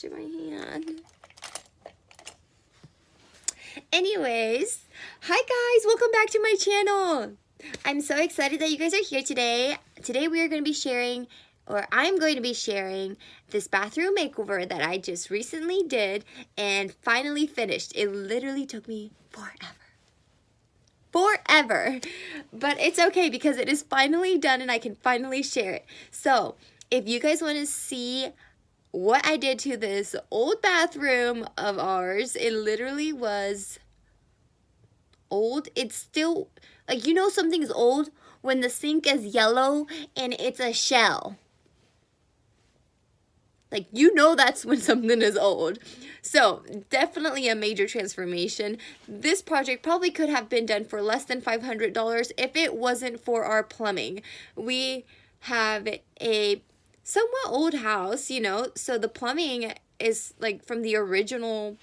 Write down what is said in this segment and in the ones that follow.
in my hand. Anyways, hi guys, welcome back to my channel. I'm so excited that you guys are here today. Today we are going to be sharing, or I'm going to be sharing, this bathroom makeover that I just recently did and finally finished. It literally took me forever, but it's okay because it is finally done and I can finally share it. So if you guys want to see what I did to this old bathroom of ours, it literally was old. It's still, like, you know something's old when the sink is yellow and it's a shell. Like, you know that's when something is old. So definitely a major transformation. This project probably could have been done for less than $500 if it wasn't for our plumbing. We have a somewhat old house, you know, so the plumbing is like from the original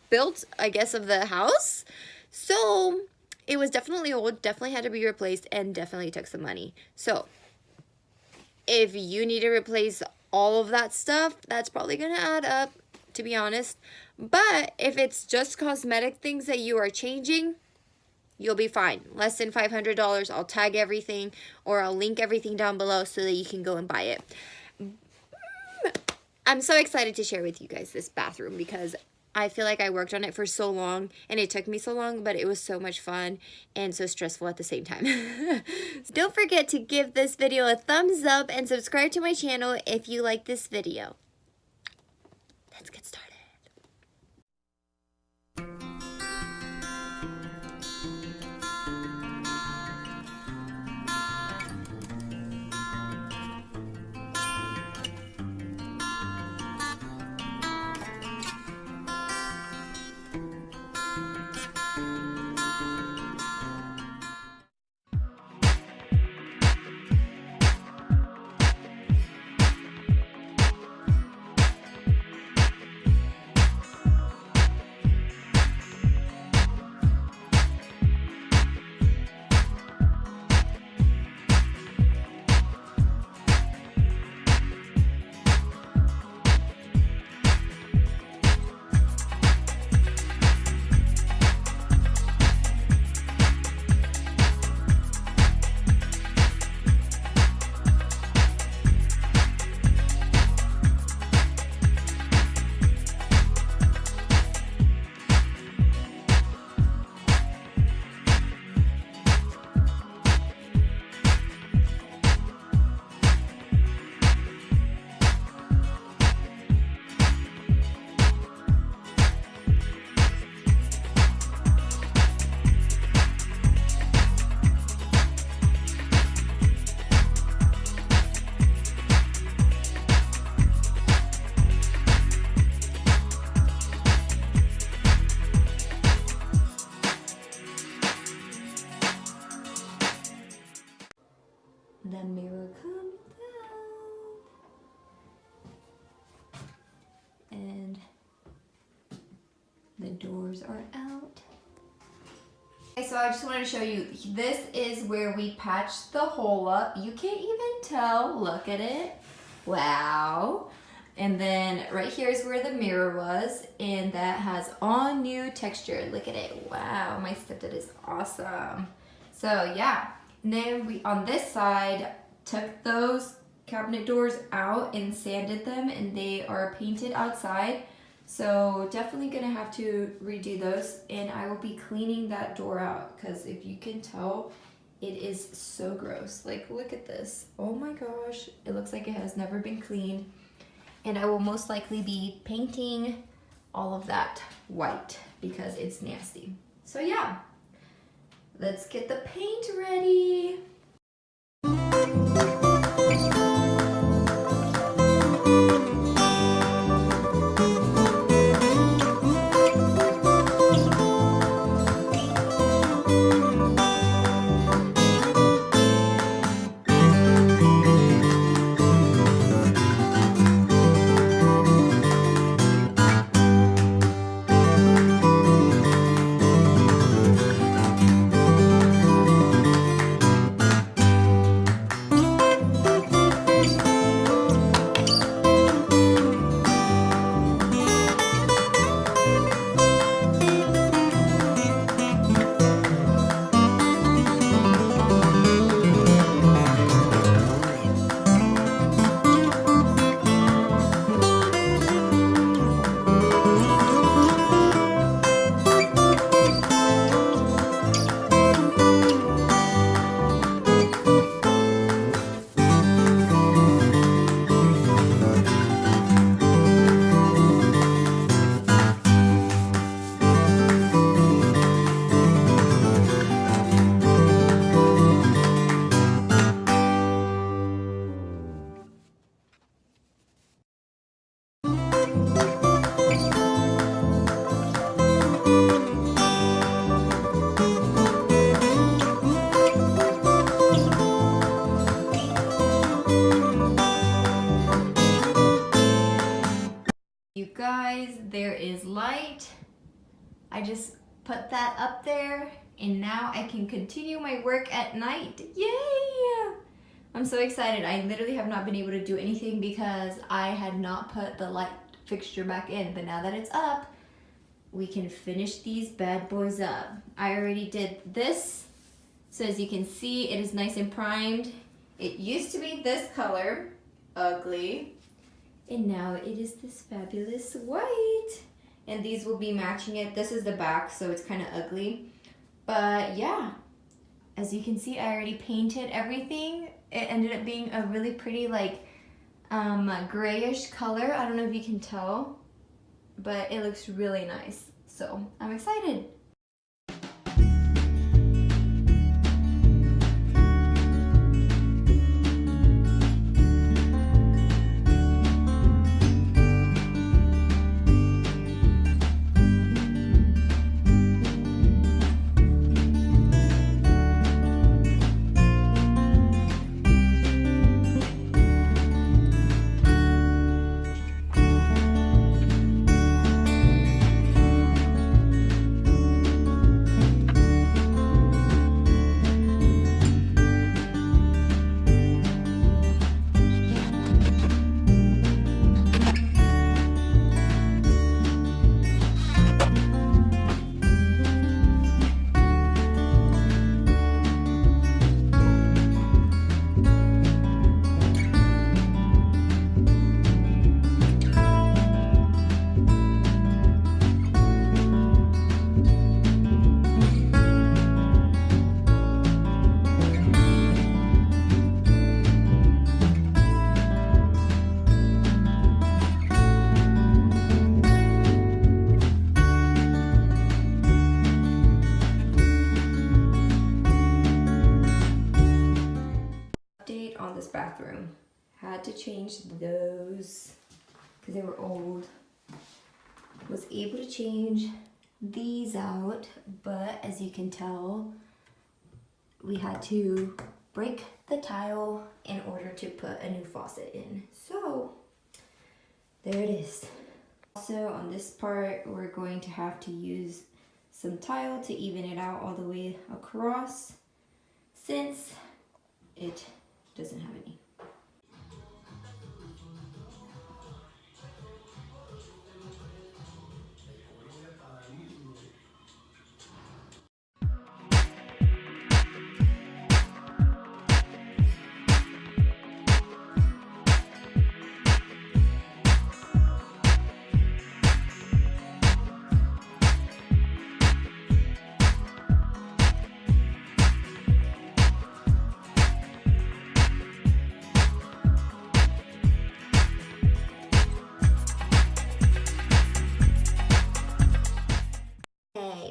built, I guess, of the house. So it was definitely old, definitely had to be replaced, and definitely took some money. So if you need to replace all of that stuff, that's probably gonna add up, to be honest. But if it's just cosmetic things that you are changing, you'll be fine. Less than $500. I'll tag everything, or I'll link everything down below so that you can go and buy it. I'm so excited to share with you guys this bathroom because I feel like I worked on it for so long and it took me so long, but it was so much fun and so stressful at the same time. So don't forget to give this video a thumbs up and subscribe to my channel if you like this video. Let's get started. The mirror comes down and the doors are out. Okay, so I just wanted to show you, this is where we patched the hole up. You can't even tell, look at it. Wow. And then right here is where the mirror was, and that has all new texture. Look at it. Wow, my stepdad is awesome. So yeah. And then we, on this side, took those cabinet doors out and sanded them, and they are painted outside. So definitely gonna have to redo those, and I will be cleaning that door out because if you can tell, it is so gross. Like, look at this. Oh my gosh, it looks like it has never been cleaned. And I will most likely be painting all of that white because it's nasty. So yeah. Let's get the paint ready. You guys, there is light. I just put that up there and now I can continue my work at night. Yay! I'm so excited. I literally have not been able to do anything because I had not put the light fixture back in, but now that it's up, we can finish these bad boys up. I already did this, so as you can see, it is nice and primed. It used to be this color, ugly, and now it is this fabulous white. And these will be matching it. This is the back, so it's kind of ugly. But yeah, as you can see, I already painted everything. It ended up being a really pretty like grayish color. I don't know if you can tell, but it looks really nice. So I'm excited. On this bathroom, had to change those because they were old. Was able to change these out, but as you can tell, we had to break the tile in order to put a new faucet in. So there it is. Also on this part, we're going to have to use some tile to even it out all the way across since it doesn't have any.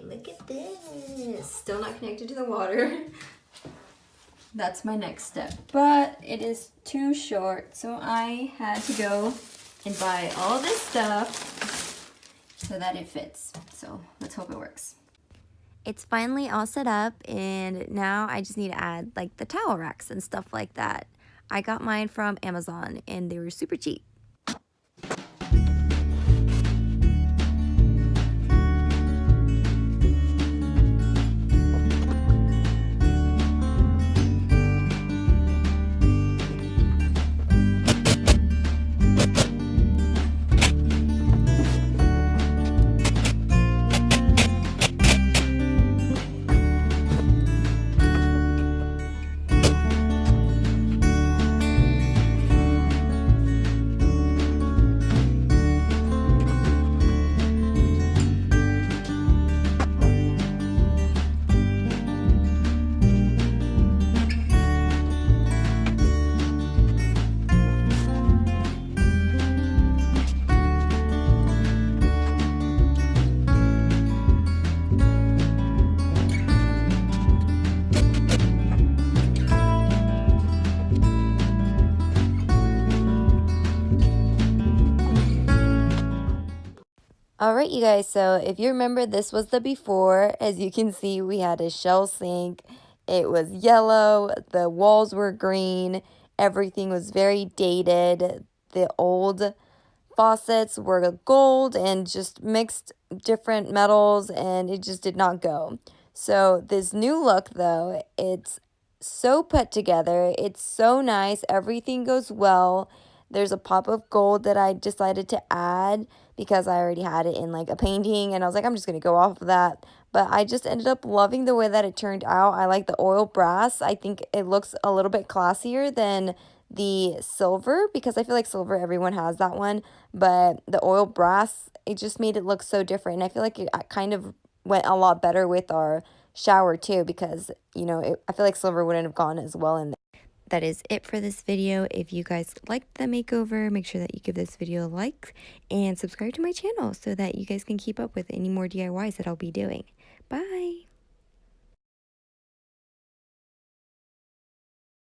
Look at this. Still not connected to the water. That's my next step. But it is too short, so I had to go and buy all this stuff so that it fits. So let's hope it works. It's finally all set up, and now I just need to add like the towel racks and stuff like that. I got mine from Amazon and they were super cheap. Alright you guys, so if you remember, this was the before. As you can see, we had a shell sink. It was yellow, the walls were green, everything was very dated. The old faucets were gold and just mixed different metals, and it just did not go. So this new look, though, it's so put together. It's so nice. Everything goes well. There's a pop of gold that I decided to add because I already had it in like a painting, and I was like, I'm just going to go off of that. But I just ended up loving the way that it turned out. I like the oil brass. I think it looks a little bit classier than the silver, because I feel like silver, everyone has that one. But the oil brass, it just made it look so different. And I feel like it kind of went a lot better with our shower too, because, you know, I feel like silver wouldn't have gone as well in there. That is it for this video. If you guys liked the makeover, make sure that you give this video a like and subscribe to my channel so that you guys can keep up with any more DIYs that I'll be doing. Bye!